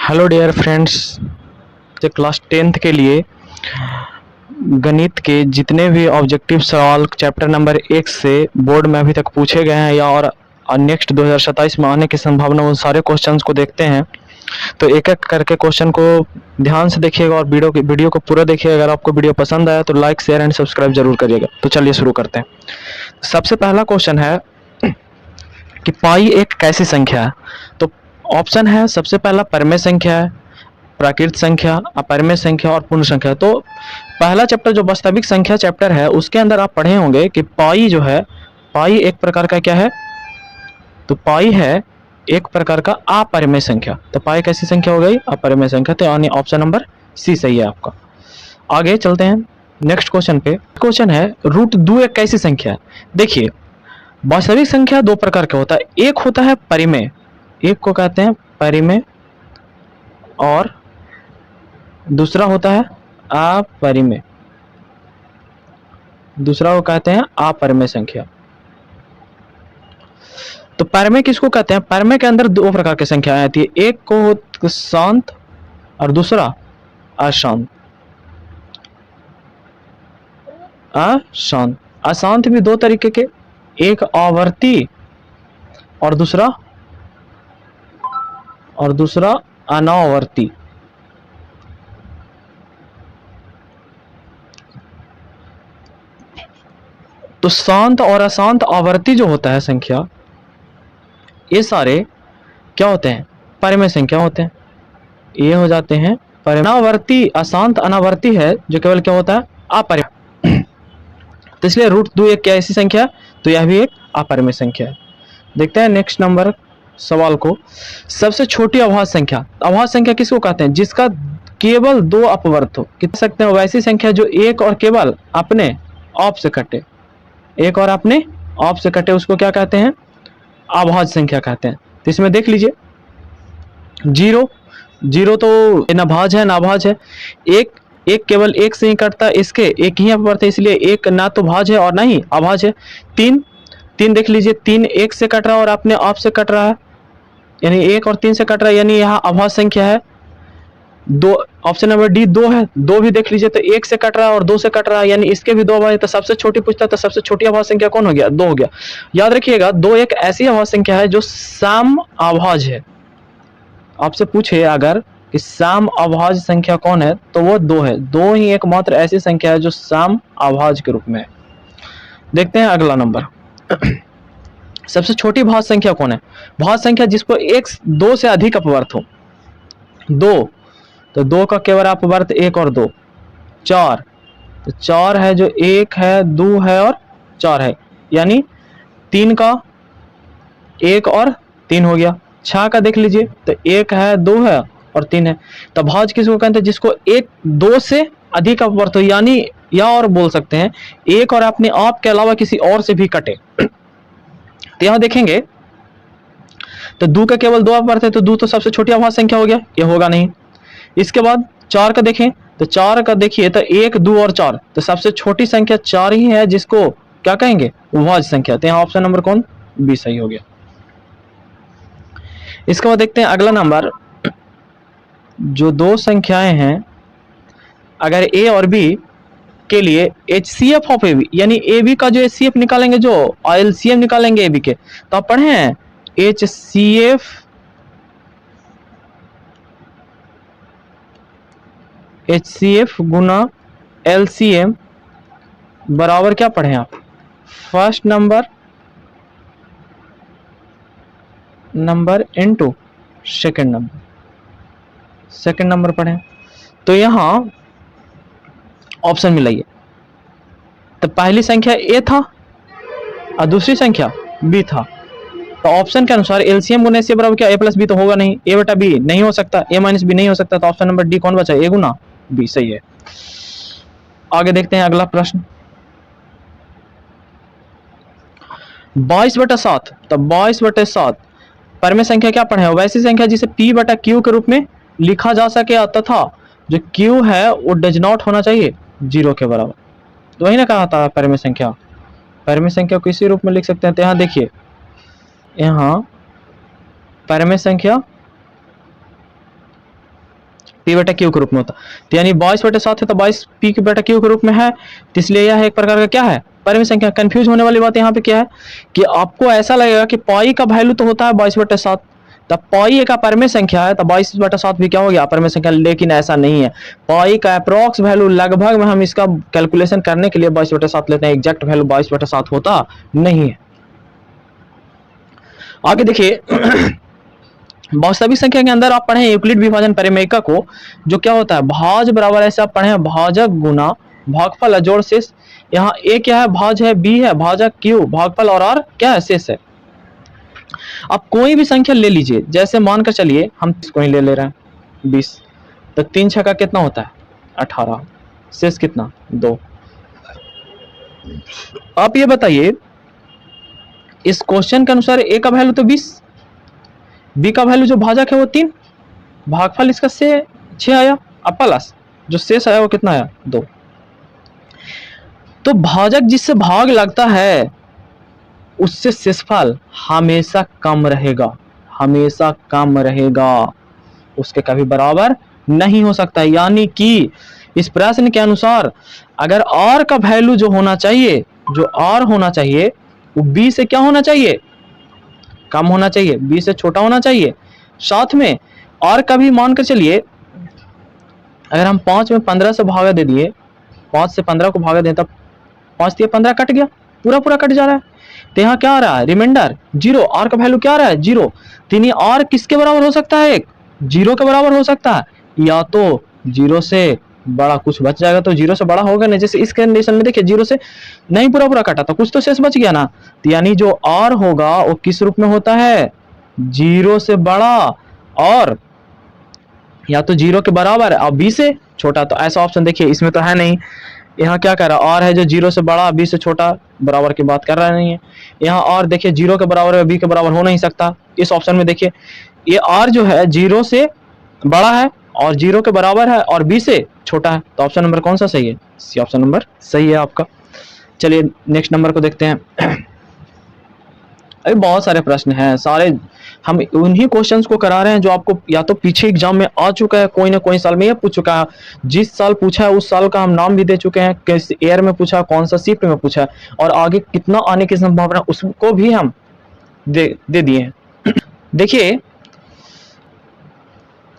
Hello dear friends. जो class 10th के लिए गणित के जितने भी ऑब्जेक्टिव सवाल चैप्टर नंबर 1 से बोर्ड में अभी तक पूछे गए हैं या और नेक्स्ट 2027 में आने की संभावना, उन सारे क्वेश्चंस को देखते हैं। तो एक एक करके क्वेश्चन को ध्यान से देखिएगा और वीडियो को पूरा देखिएगा। अगर आपको वीडियो पसंद आया तो लाइक शेयर एंड सब्सक्राइब जरूर करिएगा। तो चलिए शुरू करते हैं। सबसे पहला क्वेश्चन है कि पाई एक कैसी संख्या है। तो ऑप्शन है, सबसे पहला परिमेय संख्या है, प्राकृत संख्या, अपरिमेय संख्या और पूर्ण संख्या। तो पहला चैप्टर जो वास्तविक संख्या चैप्टर है उसके अंदर आप पढ़े होंगे कि पाई जो है, पाई एक प्रकार का क्या है, तो पाई है एक प्रकार का अपरिमेय संख्या। तो पाई कैसी संख्या हो गई, अपरिमेय संख्या। तो यानी ऑप्शन नंबर सी सही है आपका। आगे चलते हैं नेक्स्ट क्वेश्चन पे। क्वेश्चन है √2 एक कैसी संख्या है। देखिए, वास्तविक संख्या दो प्रकार का होता है। एक होता है परिमेय, एक को कहते हैं परिमेय, और दूसरा होता है अपरिमेय, दूसरा को कहते हैं अपरिमेय संख्या। तो परिमेय किसको कहते हैं? परिमेय के अंदर दो प्रकार की संख्याएं आती है, एक को शांत और दूसरा अशांत। अशांत, अशांत भी दो तरीके के, एक आवर्ती और दूसरा अनावर्ती। तो शांत और अशांत आवर्ती जो होता है संख्या, ये सारे क्या होते हैं? परिमेय संख्या होते हैं। ये हो जाते हैं अनावर्ती। अशांत अनावर्ती है जो केवल क्या होता है, अपरिमेय। तो इसलिए √2 एक क्या ऐसी संख्या, तो यह भी एक अपरिमेय संख्या है। देखते हैं नेक्स्ट नंबर सवाल को। सबसे छोटी अभाज्य संख्या। अभाज्य संख्या किसको कहते हैं? जिसका केवल दो अपवर्त हो। कह सकते हैं वैसी संख्या जो एक और केवल अपने आप से कटे, एक और अपने आप से कटे, उसको क्या कहते हैं? अभाज्य संख्या कहते हैं। तो इसमें देख लीजिए, जीरो तो नाभाज्य है, नाभाज्य है। एक केवल एक से ही कटता है, इसके एक ही अपवर्त है, इसलिए एक ना तो भाज्य है और ना ही अभाज्य है। तीन देख लीजिए, तीन एक से कट रहा है और अपने आप से कट रहा है, यानी एक और तीन से कट रहा है, यानी यहाँ अभाज्य संख्या है। दो, ऑप्शन नंबर डी दो है। दो भी देख लीजिए, तो एक से कट रहा है और दो से कट रहा है, यानी इसके भी दो अभाज्य। तो सबसे छोटी पूछता है, तो सबसे छोटी अभाज्य संख्या कौन हो गया? दो हो गया। याद रखिएगा, दो एक ऐसी अभाज्य संख्या है जो सम अभाज्य है। आपसे पूछे अगर कि सम अभाज्य संख्या कौन है, तो वो दो है। दो ही एकमात्र ऐसी संख्या है जो सम अभाज्य के रूप में है। देखते हैं अगला नंबर। सबसे छोटी भाज्य संख्या कौन है? भाज्य संख्या जिसको एक दो से अधिक अपवर्त हो। दो, तो दो का केवल अपवर्त एक और दो। चार, तो चार है जो एक है, दो है और चार है, यानी तीन का एक और तीन हो गया। छह का देख लीजिए, तो एक है, दो है और तीन है। तो भाज्य किसको कहते हैं? जिसको एक दो से अधिक अपवर्त हो, यानी या और बोल सकते हैं एक और अपने आप के अलावा किसी और से भी कटे। तो यहां देखेंगे तो दो का केवल दो अपवर्त है, तो दो तो सबसे छोटी अभाज्य संख्या हो गया, ये होगा नहीं। इसके बाद चार का देखें, तो चार का देखिए, तो एक, दो और चार, तो सबसे छोटी संख्या चार ही है, जिसको क्या कहेंगे? भाज्य संख्या। तो यहाँ ऑप्शन नंबर कौन? बी सही हो गया। इसके बाद देखते हैं अगला नंबर। जो दो संख्याएं हैं, अगर ए और बी के लिए HCF ऑफ ए बी, यानी ए बी का जो HCF निकालेंगे, जो LCM निकालेंगे ए बी के, तो आप पढ़े हैं HCF गुना LCM बराबर क्या पढ़े आप? First number into second number पढ़े। तो यहां ऑप्शन मिलाइए, तो पहली संख्या ए था और दूसरी संख्या बी था। तो ऑप्शन के अनुसार एलसीएम गुना एचसीएफ बराबर क्या? ए प्लस बी तो होगा नहीं, ए बटा बी नहीं हो सकता, ए माइनस बी नहीं हो सकता। तो ऑप्शन नंबर डी कौन बचा? ए गुना बी सही है। आगे देखते हैं अगला प्रश्न। 22/7, तो 22/7 परिमेय संख्या क्या पढ़े? वैसी संख्या जिसे p बटा क्यू के रूप में लिखा जा सके, तथा जो क्यू है वो डज नॉट होना चाहिए जीरो के बराबर। तो वही ना कहा था परिमेय संख्या। परिमेय संख्या को इसी रूप में लिख सकते हैं। तो यहाँ देखिए, यहाँ परिमेय संख्या पी बटा क्यू के रूप में होता, तो यानी 22/7 है तो 22 पी की बटा क्यू के रूप में है, तो इसलिए यह एक प्रकार का क्या है, परिमेय संख्या। कंफ्यूज होने वाली बात यहाँ पे क्या है कि आपको ऐसा लगेगा कि पाई का वैल्यू तो होता है 22/7, तब पाई एक अपरिमेय संख्या है, तब 22/7 भी क्या हो गया, अपरिमेय संख्या। लेकिन ऐसा नहीं है, पाई का अप्रॉक्स वैल्यू लगभग में हम इसका कैलकुलेशन करने के लिए 22/7 लेते हैं, एग्जैक्ट वैल्यू 22/7 होता नहीं है। आगे देखिए वास्तविक संख्या के अंदर आप पढ़े यूक्लिड विभाजन परिमेयिका को, जो क्या होता है, भाज बराबर, ऐसे आप पढ़े भाजक गुना भागफल जोड़ शेष। यहाँ ए क्या है, भाज है, बी है भाजक, क्यू भागफल, और आर क्या है, शेष है। आप कोई भी संख्या ले लीजिए, जैसे मानकर चलिए हम इसको ही ले रहे हैं 20, तो 3 छक्का कितना होता है 18, शेष कितना 2। आप ये बताइए इस क्वेश्चन के अनुसार ए का वैल्यू तो 20, बी का वैल्यू जो भाजक है वो 3, भागफल इसका से 6 आया, अब प्लस जो शेष आया वो कितना आया 2। तो भाजक जिससे भाग लगता है उससे शेषफल हमेशा कम रहेगा, हमेशा कम रहेगा, उसके कभी बराबर नहीं हो सकता। यानी कि इस प्रश्न के अनुसार अगर r का वैल्यू जो होना चाहिए, जो r होना चाहिए वो b से क्या होना चाहिए, कम होना चाहिए, b से छोटा होना चाहिए। साथ में r का भी मान कर चलिए, अगर हम 5 में 15 से भागा दे दिए, 5 से 15 को भागा दें, तब 5 दिए 15 कट गया, पूरा पूरा कट जा रहा है, तो यहाँ क्या आ रहा है, रिमाइंडर 0, r का वैल्यू क्या आ रहा है 0। तो r किसके बराबर हो सकता है, एक 0 के बराबर हो सकता है, या तो 0 से बड़ा कुछ बच जाएगा, तो 0 से बड़ा होगा नहीं। जैसे इस कंडीशन में देखिए 0 से नहीं पूरा पूरा कटा, तो कुछ तो शेष बच गया ना, तो यानी जो r होगा वो किस रूप में होता है, 0 से बड़ा और या तो 0 के बराबर और b से छोटा। तो ऐसा ऑप्शन देखिए इसमें तो है नहीं, यहाँ क्या कर रहा है, r है जो 0 से बड़ा b से छोटा, बराबर की बात कर रहा नहीं है। यहाँ r देखिए 0 के बराबर है, b के बराबर हो नहीं सकता। इस ऑप्शन में देखिए ये r जो है 0 से बड़ा है और 0 के बराबर है और b से छोटा है, तो ऑप्शन नंबर कौन सा सही है, सी ऑप्शन नंबर सही है आपका। चलिए नेक्स्ट नंबर को देखते हैं। अभी बहुत सारे प्रश्न हैं, सारे हम उन्हीं क्वेश्चंस को करा रहे हैं जो आपको या तो पीछे एग्जाम में आ चुका है, कोई ना कोई साल में ये पूछ चुका है, जिस साल पूछा है उस साल का हम नाम भी दे चुके हैं, किस ईयर में पूछा, कौन सा शिफ्ट में पूछा, और आगे कितना आने की संभावना उसको भी हम दे दिए हैं। देखिए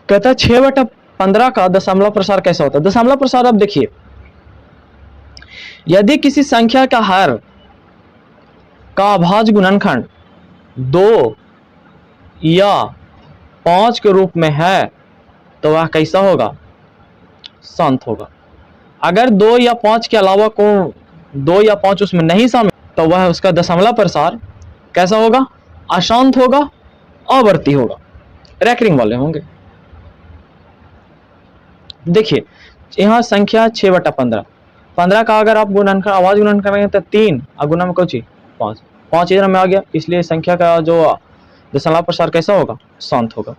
कहता है 6/15 का दशमलव प्रसार कैसा होता है। दशमलव प्रसार अब देखिए, यदि किसी संख्या का हर का अभाज्य गुणनखंड 2 या 5 के रूप में है तो वह कैसा होगा, शांत होगा। अगर 2 या 5 के अलावा को 2 या 5 उसमें नहीं शामिल, तो वह उसका दशमलव प्रसार कैसा होगा, अशांत होगा, आवर्ती होगा, रैकरिंग वाले होंगे। देखिए यहाँ संख्या 6/15, 15 का अगर आप गुणनखंड आवाज गुणन करेंगे तो 3 और गुना में कुछ 5 इधर में आ गया, इसलिए संख्या का जो दशमलव प्रसार कैसा होगा, शांत होगा।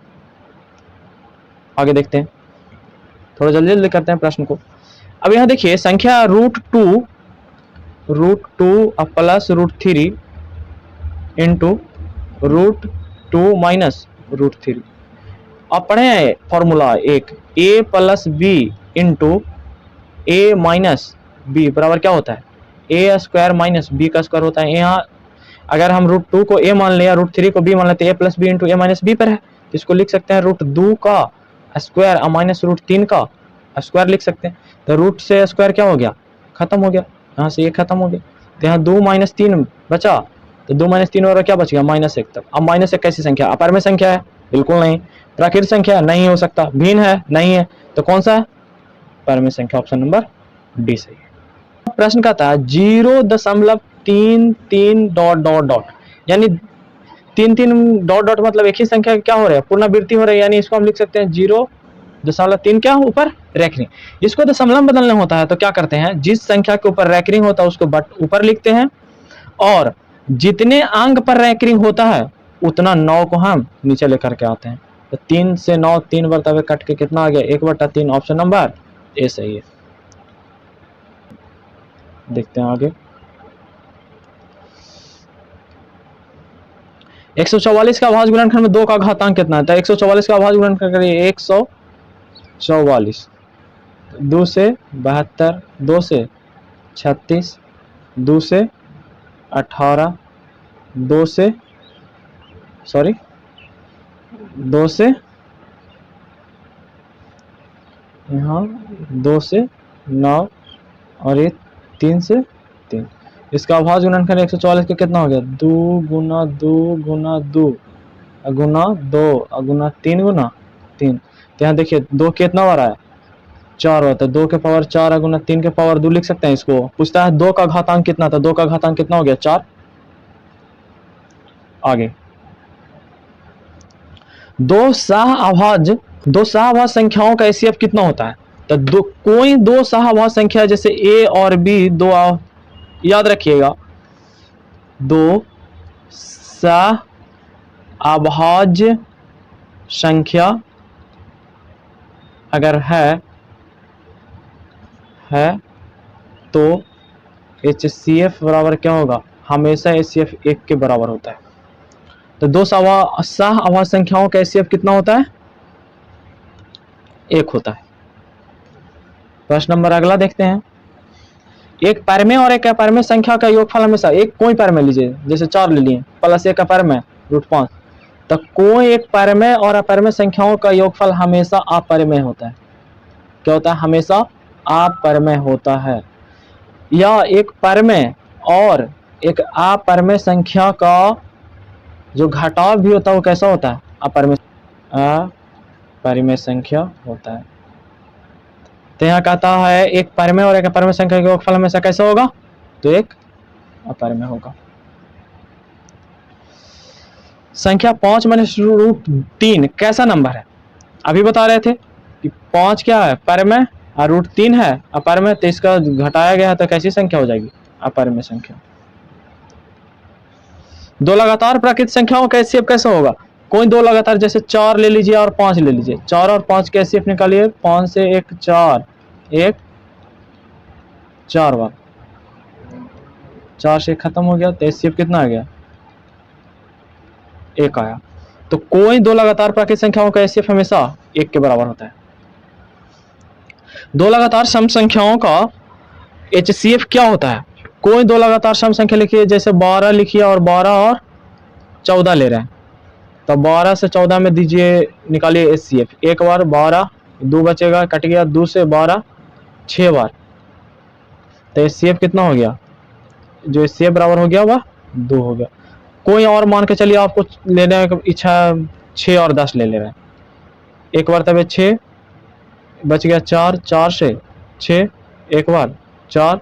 आगे देखते हैं, थोड़ा जल्दी जल्दी करते हैं प्रश्न को। अब यहाँ देखिए संख्या √2 प्लस √3 इंटू √2 माइनस √3। आप पढ़े हैं फॉर्मूला एक, a plus b into a minus b बराबर क्या होता है, a स्क्वायर माइनस b का स्क्वायर होता है। यहाँ अगर हम √2 को a मान लिया, √3 को b मान लेते, a plus b into a minus b पर है, तो इसको लिख सकते हैं √2 का स्क्वायर और माइनस √3 का स्क्वायर लिख सकते हैं। तो रूट से स्क्वायर क्या हो गया, खत्म हो गया, यहाँ से ये खत्म हो गया, तो यहाँ 2 - 3 बचा, तो 2 - 3 और क्या बच गया, -1 तक। अब -1 कैसी संख्या, अपरिमेय संख्या है, बिल्कुल नहीं। प्राकृतिक संख्या नहीं हो सकता, भिन्न है, नहीं है, तो कौन सा है, परिमेय संख्या, ऑप्शन नंबर डी सही है। प्रश्न का था 0.33 ... यानी 3 मतलब एक ही संख्या क्या हो रहा है, पुनरावृत्ति हो रही है, यानी इसको हम लिख सकते हैं 0.3 क्या ऊपर रैकरिंग। इसको दशमलव में बदलना होता है तो क्या करते हैं, जिस संख्या के ऊपर रैकरिंग होता है उसको ऊपर लिखते हैं, और जितने अंक पर रैकरिंग होता है उतना 9 को हम नीचे लेकर के आते हैं। तो 3 से 9 3 बराबर कट के कितना आ गया, 1/3, ऑप्शन नंबर ए सही है। देखते हैं आगे, 144 का अभाज्य गुणनखंड में 2 का घातांक कितना है, तो 144 का अभाज्य गुणनखंड करिए 144 44, 2 से 72, 2 से 36, 2 से 18, 2 से यहाँ 2 से 9 और ये 3 से 3। इसका अभाज्य गुणनखंड 144 का कितना हो गया? 2 गुना 2 गुना 2 गुना 2 गुना 3 गुना 3। तो यहाँ देखिए 2 कितना बार आया? 4 होता है। 2 के पावर 4 गुना 3 के पावर 2 लिख सकते हैं इसको। पूछता है 2 का घातांक कितना था? 2 का घातांक कितना हो गया? 4। आगे दो सहअभाज्य संख्याओं का एचसीएफ कितना होता है? तो कोई दो सहअभाज्य संख्या जैसे ए और बी दो, याद रखिएगा, दो सहअभाज्य संख्या अगर है तो एचसीएफ बराबर क्या होगा? हमेशा एचसीएफ 1 के बराबर होता है। तो दो सहअभाज्य संख्याओं का एचसीएफ कितना होता है? 1 होता है। प्रश्न नंबर अगला देखते हैं। एक परिमेय और एक अपरिमेय संख्या का योगफल हमेशा एक, कोई परिमेय लीजिए जैसे 4 ले लिए प्लस एक अपरिमेय √5, तो कोई एक परिमेय और अपरिमेय संख्याओं का योगफल हमेशा अपरिमेय होता है। क्या होता है? हमेशा अपरिमेय होता है। या एक परिमेय और एक अपरिमेय संख्या का जो घटाव भी होता है वो कैसा होता है? अपरिमेय संख्या होता है। तो यहाँ कहता है एक परिमेय और एक अपरिमेय संख्या का योगफल हमेशा कैसा होगा? तो एक अपरिमेय होगा। संख्या 5 माइनस √3 कैसा नंबर है? अभी बता रहे थे कि 5 क्या है? परिमेय और √3 है अपरिमेय, तो इसका घटाया गया है तो कैसी संख्या हो जाएगी? अपरिमेय संख्या। दो लगातार प्राकृतिक संख्याओं का एचसीएफ कैसा होगा? कोई दो लगातार जैसे 4 ले लीजिए और 5 ले लीजिए, 4 और 5 के एचसीएफ निकालिए। 5 से 1 4, 1 4 बार, 4 से खत्म हो गया तो एचसीएफ कितना आ गया? 1 आया। तो कोई दो लगातार प्राकृतिक संख्याओं का एचसीएफ हमेशा 1 के बराबर होता है। दो लगातार सम संख्याओं का एचसीएफ क्या होता है? कोई दो लगातार सम संख्या लिखिए जैसे 12 लिखिए और 12 और 14 ले रहे हैं, तो 12 से 14 में दीजिए, निकालिए एचसीएफ। एक बार 12, 2 बचेगा, कट गया, 2 से 12 6 बार, तो एचसीएफ कितना हो गया? जो एचसीएफ बराबर हो गया वह 2 हो गया। कोई और मान के चलिए आपको लेने की इच्छा 6 और 10 ले रहे हैं, एक बार तब 6 बच गया, 4, 4 से 6 एक बार 4,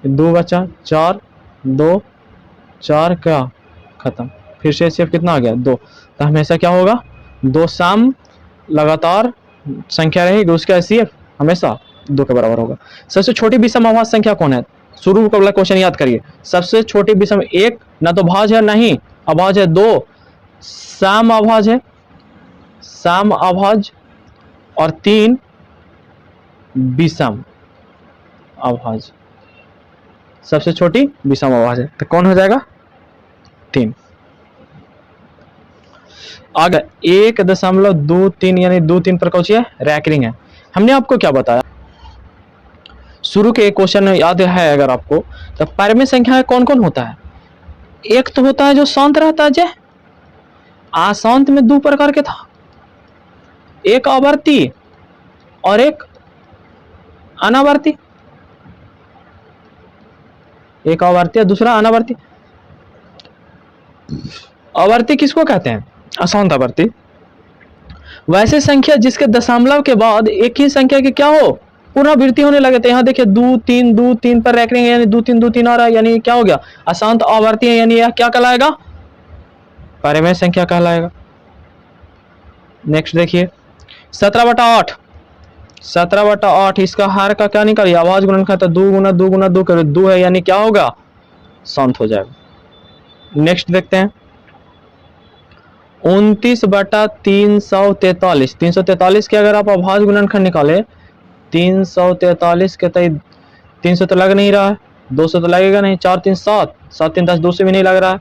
2 बचा, 4 2 4 क्या खत्म, फिर से एचसीएफ कितना आ गया? 2। तो हमेशा क्या होगा? दो सम लगातार संख्या रहेगी, उसका एचसीएफ हमेशा 2 के बराबर होगा। सबसे छोटी विषम अभाज्य संख्या कौन है? शुरू का वाला क्वेश्चन याद करिए। सबसे छोटी विषम, एक ना तो भाज्य है नहीं अभाज्य है, 2 सम अभाज्य है, सम अभाज्य, और 3 विषम अभाज्य। सबसे छोटी विषम अभाज्य तो कौन हो जाएगा? 3। आगे 1.23 यानी 2-3 पर कौन सी है? रैंकिंग है। हमने आपको क्या बताया? शुरू के एक क्वेश्चन याद है अगर आपको, तो परिमेय संख्या कौन कौन होता है? एक तो होता है जो शांत रहता है, जय अशांत में 2 प्रकार के था, एक आवर्ती और एक अनावर्ती। एक आवर्ती और दूसरा अनावर्ती। आवर्ती किसको कहते हैं? अशांत आवर्ती। वैसे संख्या जिसके दशमलव के बाद एक ही संख्या की क्या हो? पुनरावृत्ति होने लगे। तो यहाँ देखिए 2-3 पर रैंकिंग यानी 2-3 आ रहा है, यानी क्या हो गया? अशांत आवर्ती है, यानी यह क्या कहलाएगा? परिमेय संख्या कहलाएगा। नेक्स्ट देखिए 17/8, 17/8 इसका हर का क्या निकालिए? अभाज्य गुणनखंड, तो 2 गुना 2 गुना 2 करो, 2 है यानी क्या होगा? शांत हो जाएगा। नेक्स्ट देखते हैं 29/343, 343 के अगर आप अभाज्य गुणनखंड निकाले, 343 के 300 तो लग नहीं रहा है, 200 तो लगेगा नहीं, 4 3 7, 7 3 10, 2 से भी नहीं लग रहा है,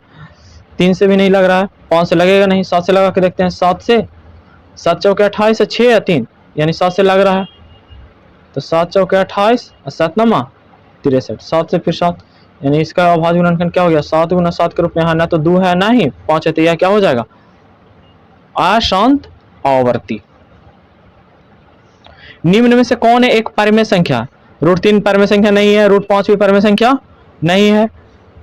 3 से भी नहीं लग रहा है, 5 से लगेगा नहीं, 7 से लगा के देखते हैं, 7 से 7 चौके 28 से 6 या 3 यानी 7 से लग रहा है, तो 7 चौके 28 और 7 नमा 63, 7 से फिर 7, यानी इसका अभाज्य गुणनखंड क्या हो गया 7 गुना 7 के रूप में, यहाँ ना तो 2 है ना ही 5 है, तो यह क्या हो जाएगा अशांत आवर्ती। निम्न में से कौन है एक परमेय संख्या? √3 परमेय संख्या नहीं है, √5 भी परमेय संख्या नहीं है।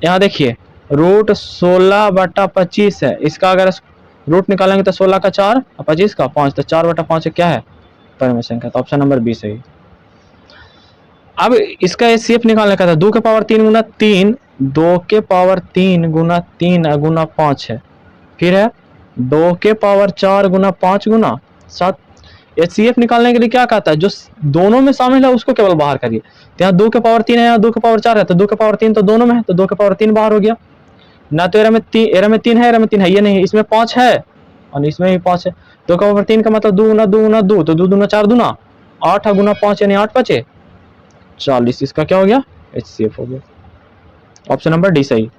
यहाँ देखिए √16/25 है, इसका अगर रूट निकालेंगे तो 16 का 4 और 25 का 5, तो 4/5 क्या है परमेय संख्या, तो ऑप्शन नंबर 20 है। अब इसका एचसीएफ निकालने का था 2 के पावर 3 गुना 3, 2 के पावर 3 गुना 3 गुना 5 है, फिर है 2 के पावर 4 गुना 5 गुना 7। एचसीएफ निकालने के लिए क्या कहता है, जो दोनों में शामिल है उसको केवल बाहर करिए। तो यहाँ 2 के पावर 3 है, यहाँ 2 के पावर 4 है, तो 2 के पावर 3 तो दोनों में है, तो 2 के पावर 3 बाहर हो गया ना, तो एरा में 3 है, एरा में 3 है, ये नहीं, इसमें 5 है और इसमें भी 5 है। 2 का पावर 3 का मतलब 2 गुना 2 गुना 2, तो 2 दूना 4 दूना 8 गुना 5 यानी 8 5 40, इसका क्या हो गया एचसीएफ हो गया। ऑप्शन नंबर डी सही।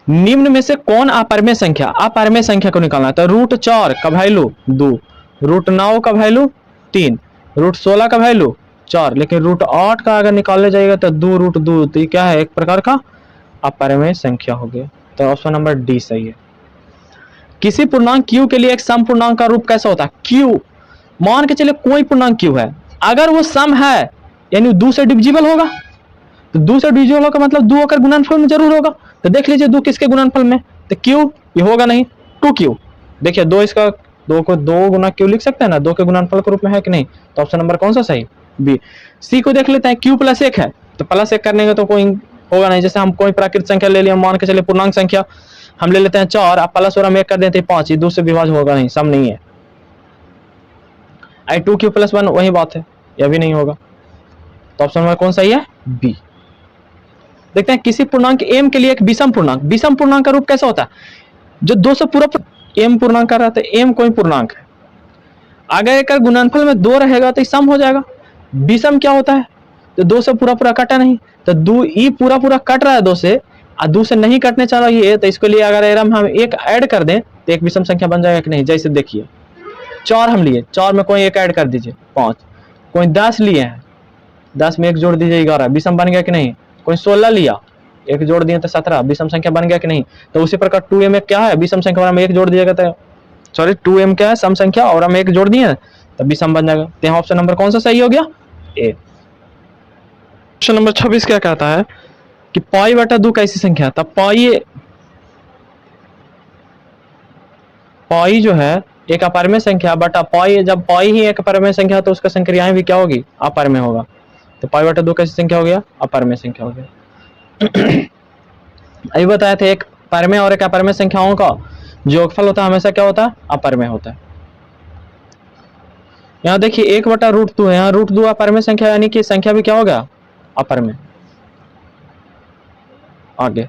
निम्न में से कौन अपरमेय संख्या, अपरमेय संख्या को निकालना है, तो √4 का वैल्यू 2, √9 का वैल्यू 3, √16 का वैल्यू 4, लेकिन √8 का अगर निकालने जाएगा तो 2 √2, तो ये क्या है एक प्रकार का अपरमेय संख्या हो गया, तो ऑप्शन नंबर डी सही है। किसी पूर्णांक q के लिए एक सम पूर्णांक का रूप कैसा होता है? q मान के चले कोई पूर्णांक q है, अगर वो सम है यानी 2 से डिविजिबल होगा, तो 2 से डिविजिबल होगा मतलब 2 अगर गुणनफल में जरूर होगा, तो देख लीजिए 2 किसके गुणनफल में, तो q ये होगा नहीं 2q, देखिए 2 इसका 2 को 2 गुना q लिख सकते हैं ना, 2 के गुणनफल के रूप में है कि नहीं, तो ऑप्शन नंबर कौन सा सही बी। सी को देख लेते हैं, q + 1 है तो +1 करने का तो कोई होगा नहीं, जैसे हम कोई प्राकृतिक संख्या ले लिया, मान के चलिए पूर्णांक संख्या हम ले लेते हैं 4, अब प्लस और हम 1 कर देते हैं 5, ये 2 से विभाज्य होगा नहीं, सम नहीं है। आई 2q + 1 वही बात है, यह भी नहीं होगा, तो ऑप्शन नंबर कौन सही है बी। देखते हैं किसी पूर्णांक m के लिए एक विषम पूर्णांक का रूप कैसा होता है, जो 2 से पूरा m पूर्णांक का रहता है, m कोई पूर्णांक है, अगर एक गुणनफल में 2 रहेगा तो सम हो जाएगा। विषम क्या होता है, तो 2 से पूरा कटा नहीं, तो 2 ई पूरा कट रहा है 2 से, और 2 से नहीं कटने चाहिए, तो इसके लिए अगर हम एक ऐड कर दें तो एक विषम संख्या बन जाएगा कि नहीं। जैसे देखिए 4 हम लिए, 4 में कोई एक ऐड कर दीजिए 5, कोई 10 लिए हैं 10 में एक जोड़ दीजिए 11, विषम बन गया कि नहीं। कोई 16 लिया, एक जोड़ दिए तो 17, विषम संख्या बन गया कि नहीं। तो उसी प्रकार 2m क्या है विषम संख्या, और हम एक जोड़ दिएगा तो सॉरी 2m क्या है सम संख्या, और हम एक जोड़ दिए तो विषम बन जाएगा। तो यहाँ ऑप्शन नंबर कौन सा सही हो गया ए। क्वेश्चन नंबर 26 क्या कहता है कि π/2 कैसी संख्या, तब पाई जो है एक अपरमेय संख्या बटा पाई, जब पाई ही एक अपरमेय संख्या तो उसका संक्रियाएं भी क्या होगी अपरमेय होगा, तो π/2 कैसी संख्या हो गया अपरमेय संख्या हो गया। अभी बताए थे एक परमेय और एक अपरमेय संख्याओं का योगफल होता है हमेशा क्या होता है अपरमेय होता है। यहाँ देखिए 1/√2 है, यहाँ √2 अपरमेय संख्या यानी कि संख्या भी क्या होगा अपरमेय। आगे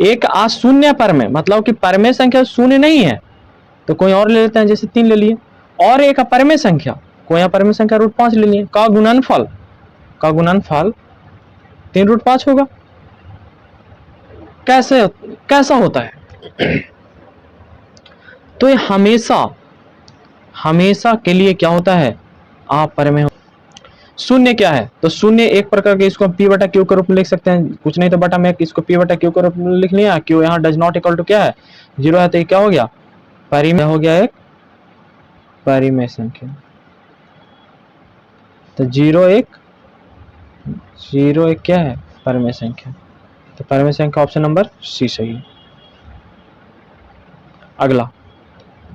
एक अशून्य परमेय मतलब कि परमेय संख्या शून्य नहीं है, तो कोई और ले लेते हैं, जैसे 3 ले लिए, और एक अपरमेय संख्या कोई अपरमेय संख्या √5 ले लिए, का गुणनफल 3√5 होगा। कैसा होता है, तो ये हमेशा के लिए क्या होता है अपरमेय। शून्य क्या है, तो शून्य एक प्रकार के इसको p/q के रूप में लिख सकते हैं, कुछ नहीं तो बटा में इसको p/q के रूप में लिख लिया, q यहाँ डज नॉट इक्वल टू क्या है 0 है, तो ये क्या हो गया परिमेय हो गया, एक परिमेय संख्या। तो 0 1 क्या है परिमेय संख्या, तो परिमेय संख्या ऑप्शन नंबर सी सही है। अगला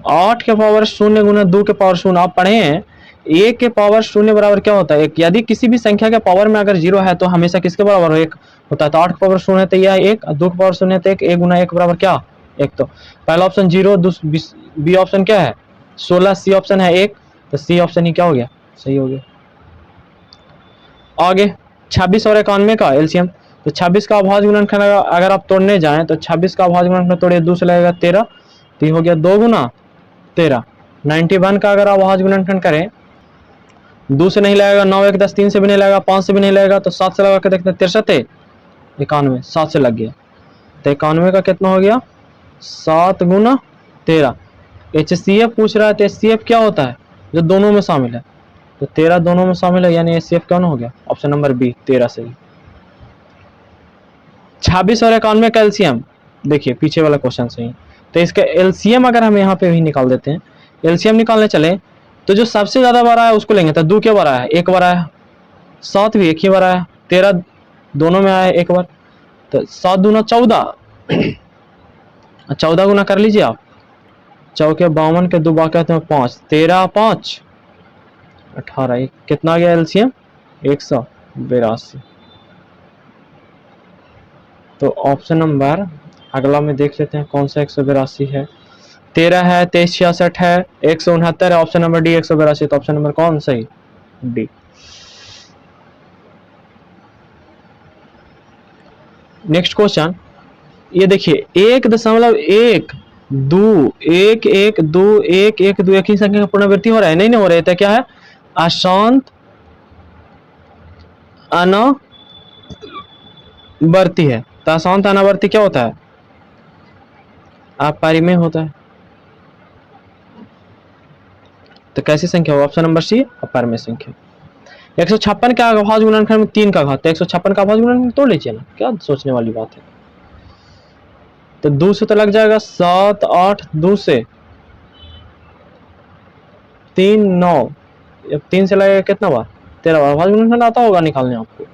8 के पावर 0 गुना 2 के पावर 0, आप पढ़े हैं 1 के पावर 0 बराबर क्या होता है 1, यदि किसी भी संख्या के पावर में अगर 0 है तो हमेशा किसके बराबर हो 1 होता है, तो 8 के पावर 0 है तो यह 1, 2 के पावर 0 है तो 1 गुना 1 बराबर क्या 1, तो पहला ऑप्शन 0, बी ऑप्शन क्या है 16, सी ऑप्शन है 1, तो सी ऑप्शन ही क्या हो गया सही हो गया। आगे 26 और 91 का एलसीएम, तो 26 का अभाज्य गुणनखंड अगर आप तोड़ने जाएं तो 26 का अभाज्य गुणनखंड तोड़िए 2 से लगेगा 13, तो हो गया 2 गुना 13। 91 का अगर आप अभाज्य गुणनखंड करें 2 से नहीं लगेगा, 9 1 10, 3 से भी नहीं लगेगा, 5 से भी नहीं लगेगा, तो 7 से लगा के देखते हैं 63 91, 7 से लग गया, तो 91 का कितना हो गया 7 गुना 13। HCF पूछ रहा है, तो HCF क्या होता है जो दोनों में शामिल है। तो 13 दोनों में शामिल है, यानी HCF कौन हो गया? ऑप्शन नंबर बी 13 सही। 26 और 91 का एलसीएम, देखिए पीछे वाला क्वेश्चन सही। तो इसका एलसीएम अगर हम यहाँ पे भी निकाल देते हैं, एलसीएम निकालने चले तो जो सबसे ज्यादा बड़ा है उसको लेंगे। तो 2 क्या बड़ा है? 1 बड़ा है। 7 भी 1 ही बड़ा है। 13 दोनों में आया 1 बार, तो 7 दूना 14। 14 गुना कर लीजिए आप, चौके 52 के 2 बाकी हैं 5, 13 5 18, कितना आ गया एलसीएम? 182। तो ऑप्शन नंबर अगला में देख लेते हैं कौन सा 182 है। 13 है, 23 66 है, 169 है, ऑप्शन नंबर डी 182। तो ऑप्शन नंबर कौन सही? डी। नेक्स्ट क्वेश्चन ये देखिए, 1.1 1 1 2 1 1 2 एक ही संख्या का पुनरावृत्ति हो रहा है? नहीं हो रहा है। तो क्या है? अशांत अनावर्ती है। तो अशांत अनावर्ती क्या होता है? अपरिमेय होता है। तो कैसी संख्या हो? ऑप्शन नंबर सी अपरिमेय संख्या। 156 का अभाज्य गुणनखंड में 3 का घात। तो 156 का अभाज्य गुणनखंड तोड़ लीजिए ना, क्या सोचने वाली बात है। तो 2 से तो लग जाएगा 7 8, 2 से 3 9, 3 से लगेगा कितना बार? 13 बार। अभाज्य गुणनखंड आता होगा निकालने आपको।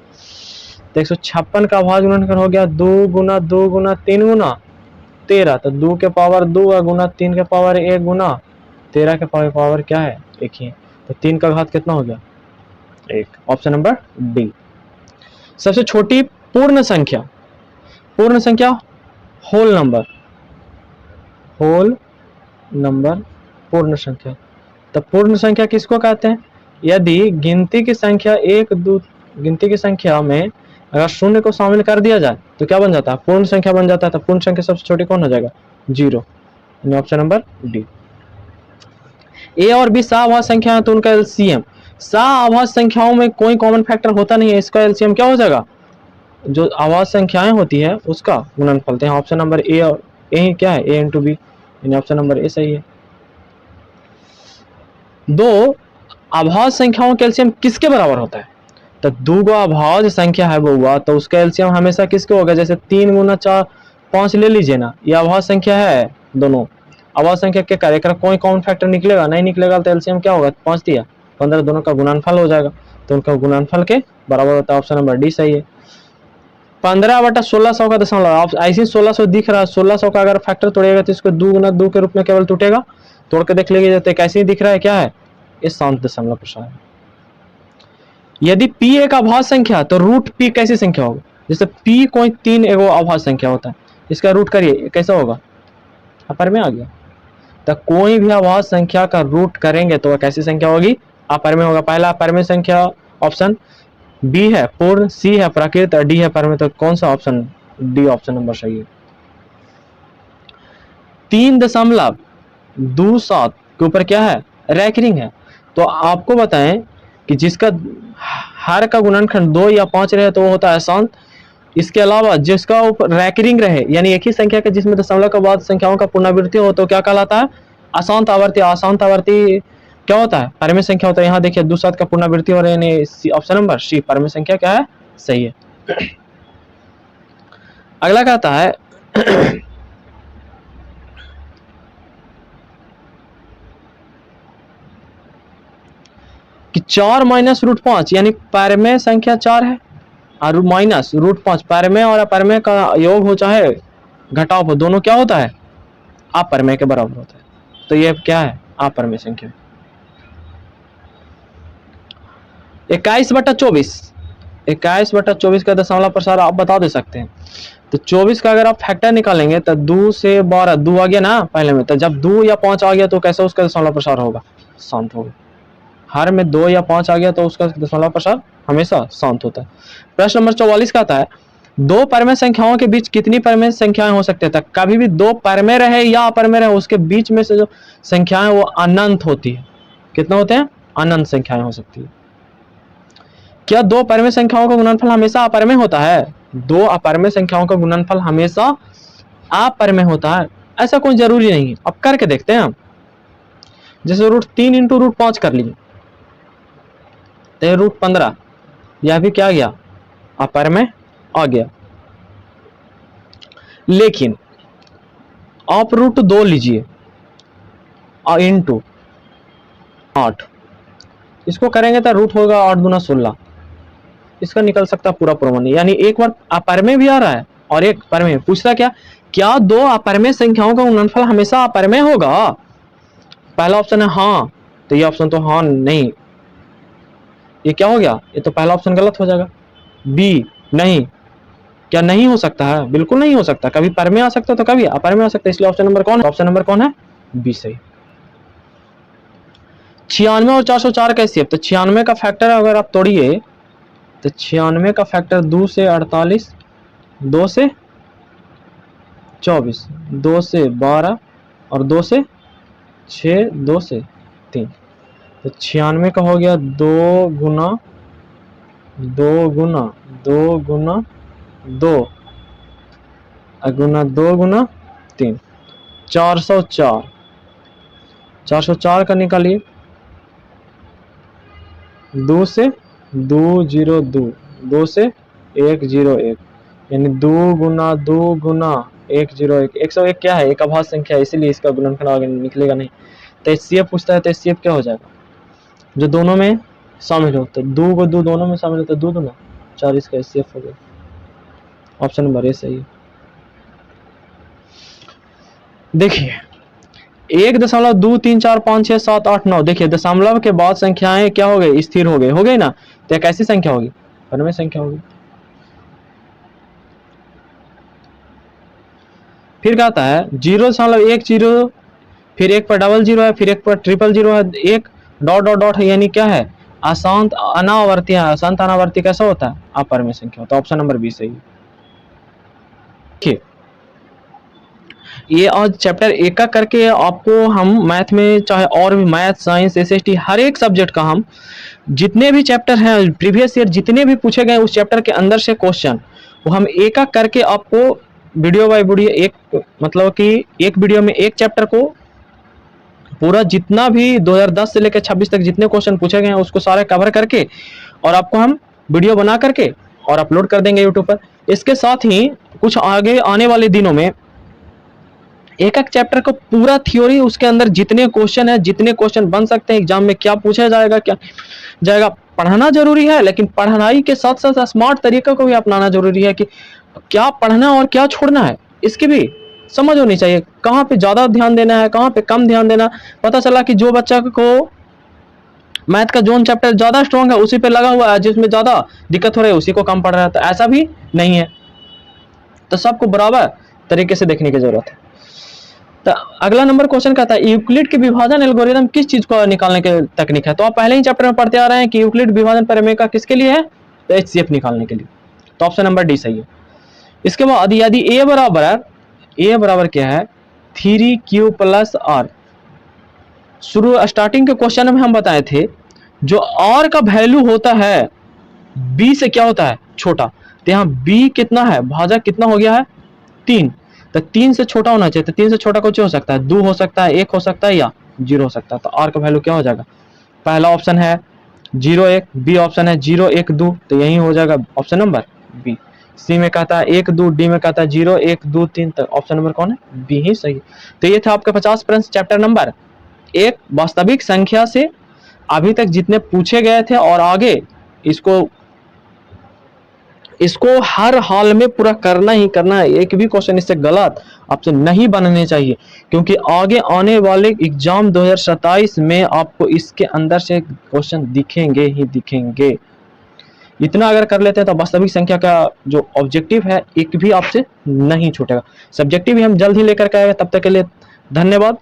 तो 156 का अभाज्य गुणनखंड हो गया 2 गुना 2 गुना 3 गुना 13। तो 2 के पावर 2 गुना 3 के पावर 1 गुना 13 के पावर क्या है? 1 ही। तो 3 का घात कितना हो गया? 1। Option number D. सबसे छोटी पूर्ण संख्या, पूर्ण संख्या होल नंबर, होल नंबर पूर्ण संख्या। तो पूर्ण संख्या किसको कहते हैं? यदि गिनती की संख्या गिनती की संख्या में अगर शून्य को शामिल कर दिया जाए तो क्या बन जाता है? पूर्ण संख्या बन जाता है। तो पूर्ण संख्या सबसे छोटी कौन हो जाएगा? 0। Option number D. ए और बी सह संख्या है तो उनका एलसीएम, सह संख्याओं में कोई कॉमन फैक्टर होता नहीं है, इसका एलसीएम क्या हो जाएगा? जो आवाज संख्याएं होती है उसका गुणनफल। हैं ऑप्शन नंबर ए, और ए क्या है? ए इंटू बी, यानी ऑप्शन नंबर ए सही है। 2 अभाज्य संख्याओं का एलसीएम किसके बराबर होता है? तो 2 गो अभाज्य संख्या है बउआ, तो उसका एलसीएम हमेशा किसके होगा? जैसे 3 गुना 4 5 ले लीजिए ना, ये अभाज्य संख्या है दोनों। अभाज्य संख्या के कार्य कोई कॉमन फैक्टर निकलेगा नहीं? निकलेगा तो एलसीएम क्या होगा? 5 दिया 15, दोनों का गुणनफल हो जाएगा। तो उनका गुणनफल के बराबर होता है। ऑप्शन नंबर डी सही है। 15/1600 का दशमलव, ऐसे 1600 दिख रहा है, 1600 का अगर फैक्टर तोड़ेगा तो इसको 2 गुना 2 के रूप में केवल टूटेगा। तोड़ के देख लीजिए तो कैसे ही दिख रहा है, क्या है? इस शांत दशमलव प्रसार। यदि p एक अभाज्य संख्या तो रूट p कैसी संख्या होगा? जैसे p कोई 3 एगो अभाज्य संख्या होता है, इसका रूट करिए कैसा होगा? अपर में आ गया। तो कोई भी अभाज्य संख्या का रूट करेंगे तो वह कैसी संख्या होगी? अपर में होगा। पहला अपर में संख्या ऑप्शन बी है पूर्ण, सी है प्राकृत और डी है परमेय। तो कौन सा ऑप्शन? डी ऑप्शन नंबर सही है। 3.27 के ऊपर क्या है? रैंकिंग है। तो आपको बताएं कि जिसका हर का गुणनखंड 2 या 5 रहे तो वो होता है शांत। इसके अलावा जिसका ऊपर रैंकिंग रहे, यानी एक ही संख्या के जिसमें दशमलव के बाद संख्याओं का पुनरावृत्ति हो तो क्या कहलाता है? अशांत आवर्ती। अशांत आवर्ती क्या होता है? परमेय संख्या होता है। यहाँ देखिए 2 7 का पुनरावृत्ति हो रहे हैं, ऑप्शन नंबर सी परमेय संख्या क्या है? सही है। अगला कहता है कि 4 माइनस रूट 5, यानी परमेय संख्या 4 है और माइनस रूट 5, परमेय और अपरमेय का योग हो चाहे घटाव हो, दोनों क्या होता है? अपरमेय के बराबर होता है। तो ये क्या है? अपरमेय संख्या। 21/24 का दशमलव प्रसार आप बता दे सकते हैं। तो 24 का अगर आप फैक्टर निकालेंगे तो 2 से 12, 2 आ गया ना पहले में, तो जब 2 या 5 आ गया तो कैसे उसका दशमलव प्रसार होगा? शांत होगा। हर में 2 या 5 आ गया तो उसका दशमलव प्रसार हमेशा शांत होता है। प्रश्न नंबर 44 कहता है 2 परमेय संख्याओं के बीच कितनी परमेय संख्याएं हो सकते हैं? कभी भी 2 परमेय रहे या अपरमेय रहे, उसके बीच में से जो संख्याएं वो अनंत होती है। कितना होते हैं? अनंत संख्याएं हो सकती है। क्या 2 परमेय संख्याओं का गुणनफल हमेशा अपरमेय होता है? 2 अपरमेय संख्याओं का गुणनफल हमेशा अपरमेय होता है? ऐसा कोई जरूरी नहीं है। अब करके देखते हैं हम। जैसे √3 इंटू √5 कर लीजिए तो ये √15, यह भी क्या आ गया, अपर में आ गया। लेकिन आप √2 लीजिए इंटू 8, इसको करेंगे तो रूट होगा 8 दूना 16, इसका निकल सकता पूरा पूरा, यानी एक बार अपर में भी आ रहा है और एक पर में। पूछता क्या दो अपर में संख्याओं का गुणनफल हमेशा अपर में होगा? पहला ऑप्शन है हाँ, तो ये ऑप्शन तो हाँ नहीं, ये क्या हो गया, ये तो पहला ऑप्शन गलत हो जाएगा। बी नहीं, क्या नहीं हो सकता है? बिल्कुल नहीं हो सकता, कभी पर में आ सकता तो कभी अपर में आ सकता, इसलिए ऑप्शन नंबर कौन है? ऑप्शन नंबर कौन है? बी सही। 96 और 404 कैसी है? तो 96 का फैक्टर अगर आप तोड़िए तो 96 का फैक्टर 2 से 48, 2 से 24, 2 से 12 और 2 से 6, 2 से 3, तो 96 का हो गया 2 गुना 2 गुना 2 गुना 2 गुना 2 गुना 3, 404, 404 का निकालिए 2 से 202, 2 से 101, यानी 2 गुना 2 गुना 101, 101 क्या है? एक अभाज्य संख्या है, इसीलिए इसका गुणनफल आगे निकलेगा नहीं। तो एचसीएफ पूछता है तो एचसीएफ क्या हो जाएगा? जो दोनों में शामिल हो, तो 2 को 2 दोनों में शामिल हो तो 2 दूना 4, इसका एचसीएफ हो गया। ऑप्शन नंबर ए सही है। देखिए 1.2345678 देखिए दशमलव के बाद संख्याएं क्या हो गई? स्थिर हो गई ना, तो एक ऐसी संख्या होगी, परमेय संख्या होगी। फिर कहता है 0.10, फिर एक पर डबल जीरो है, फिर एक पर ट्रिपल जीरो है, एक डॉट डॉट डॉट है, यानी क्या है? अशांत अनावर्ती है। अशांत अनावर्ती कैसा होता है? अपरमेय संख्या होता है। ऑप्शन नंबर बी सही है। ये आज चैप्टर 1 का करके आपको हम मैथ में, चाहे और भी मैथ, साइंस, एसएसटी, हर एक सब्जेक्ट का हम जितने भी चैप्टर हैं प्रीवियस ईयर जितने भी पूछे गए उस चैप्टर के अंदर से क्वेश्चन, वो हम एक एक करके आपको वीडियो बाय वीडियो, एक मतलब कि एक वीडियो में एक चैप्टर को पूरा जितना भी 2010 से लेकर 26 तक जितने क्वेश्चन पूछे गए हैं उसको सारे कवर करके और आपको हम वीडियो बना करके और अपलोड कर देंगे यूट्यूब पर। इसके साथ ही कुछ आगे आने वाले दिनों में एक एक चैप्टर को पूरा थ्योरी, उसके अंदर जितने क्वेश्चन है, जितने क्वेश्चन बन सकते हैं एग्जाम में, क्या पूछा जाएगा क्या जाएगा, पढ़ना जरूरी है, लेकिन पढ़ाई के साथ साथ स्मार्ट तरीका को भी अपनाना जरूरी है कि क्या पढ़ना और क्या छोड़ना है, इसकी भी समझ होनी चाहिए। कहाँ पे ज्यादा ध्यान देना है, कहाँ पे कम ध्यान देना। पता चला कि जो बच्चा को मैथ का जोन चैप्टर ज्यादा स्ट्रॉन्ग है उसी पे लगा हुआ है, जिसमें ज्यादा दिक्कत हो रही है उसी को कम पढ़ रहा है, तो ऐसा भी नहीं है। तो सबको बराबर तरीके से देखने की जरूरत है। तो अगला नंबर क्वेश्चन कहता है यूक्लिड के विभाजन एल्गोरिथम किस चीज को निकालने की तकनीक है? तो आप पहले ही चैप्टर में पढ़ते आ रहे हैं कि यूक्लिड विभाजन प्रमेय का किसके लिए है? तो एचसीएफ निकालने के लिए। तो ऑप्शन नंबर डी सही है। इसके बाद यदि ए बराबर क्या है? 3q + r। शुरू स्टार्टिंग के क्वेश्चन में हम बताए थे जो r का वैल्यू होता है b से क्या होता है? छोटा। तो यहाँ b कितना है? भाजक कितना हो गया है? 3। तो 3 से छोटा होना चाहिए, तो 3 से छोटा कुछ हो सकता है, 2 हो सकता है, 1 हो सकता है या 0 हो सकता है। तो r का वैल्यू क्या हो जाएगा? पहला ऑप्शन है 0 1, बी ऑप्शन है 0 1 2, तो यही हो जाएगा ऑप्शन नंबर बी। सी में कहता है 1 2, डी में कहता है 0 1 2 3, तो ऑप्शन नंबर कौन है? बी ही सही। तो ये था आपका 50 प्रश्न चैप्टर नंबर 1 वास्तविक संख्या से अभी तक जितने पूछे गए थे, और आगे इसको हर हाल में पूरा करना ही करना है। एक भी क्वेश्चन इससे गलत आपसे नहीं बनने चाहिए, क्योंकि आगे आने वाले एग्जाम 2027 में आपको इसके अंदर से क्वेश्चन दिखेंगे ही दिखेंगे। इतना अगर कर लेते हैं तो वास्तविक संख्या का जो ऑब्जेक्टिव है एक भी आपसे नहीं छूटेगा। सब्जेक्टिव भी हम जल्द ही लेकर के आएंगे। तब तक के लिए धन्यवाद।